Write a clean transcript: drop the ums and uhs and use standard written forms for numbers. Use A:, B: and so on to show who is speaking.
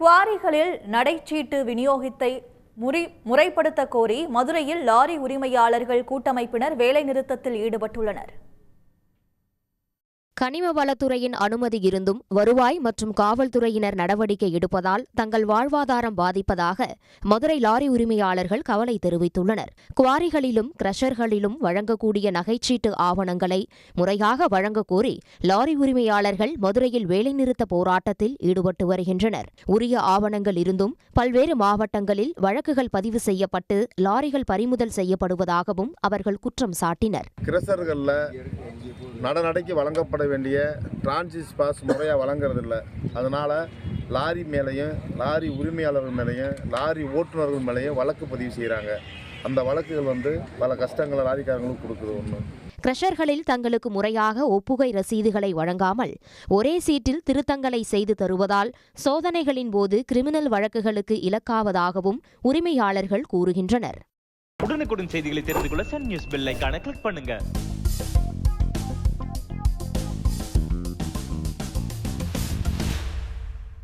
A: குவாரிகளில் நடைச்சீட்டு விநியோகத்தை முறைப்படுத்த கோரி மதுரையில் லாரி உரிமையாளர்கள் கூட்டமைப்பினர் வேலைநிறுத்தத்தில் ஈடுபட்டுள்ளனர்.
B: கனிம வளத்துறையின் அனுமதி இருந்தும் வருவாய் மற்றும் காவல்துறையினர் நடவடிக்கை எடுப்பதால் தங்கள் வாழ்வாதாரம் பாதிப்பதாக மதுரை லாரி உரிமையாளர்கள் கவலை தெரிவித்துள்ளனர். குவாரிகளிலும் கிரஷர்களிலும் வழங்கக்கூடிய நகைச்சீட்டு ஆவணங்களை முறையாக வழங்க கோரி லாரி உரிமையாளர்கள் மதுரையில் வேலைநிறுத்த போராட்டத்தில் ஈடுபட்டு வருகின்றனர். உரிய ஆவணங்கள் இருந்தும் பல்வேறு மாவட்டங்களில் வழக்குகள் பதிவு செய்யப்பட்டு லாரிகள் பறிமுதல் செய்யப்படுவதாகவும் அவர்கள் குற்றம் சாட்டினர்.
C: நடநடைக்கு வழங்கப்பட வேண்டிய டிரான்சிட் பாஸ் முறையாக வழங்குறதில்ல. அதனால் லாரி மேலேயும் லாரி உரிமையாளர்கள் மேலேயும் லாரி ஓட்டுநர்கள் மேலேயும் வழக்கு பதிவு செய்கிறாங்க. அந்த வழக்குகள் பல கஷ்டங்களை லாரிக்காரங்களுக்கு கொடுக்குது. ஒன்று
B: கிரஷர்களில் தங்களுக்கு முறையாக ஒப்புகை ரசீதுகளை வழங்காமல் ஒரே சீட்டில் திருத்தங்களை செய்து தருவதால் சோதனைகளின் போது கிரிமினல் வழக்குகளுக்கு இலக்காவதாகவும் உரிமையாளர்கள் கூறுகின்றனர்.
D: உடனுக்குடன் செய்திகளை தெரிந்து கொள்ள சன் நியூஸ் பெல் ஐகானை கிளிக் பண்ணுங்க.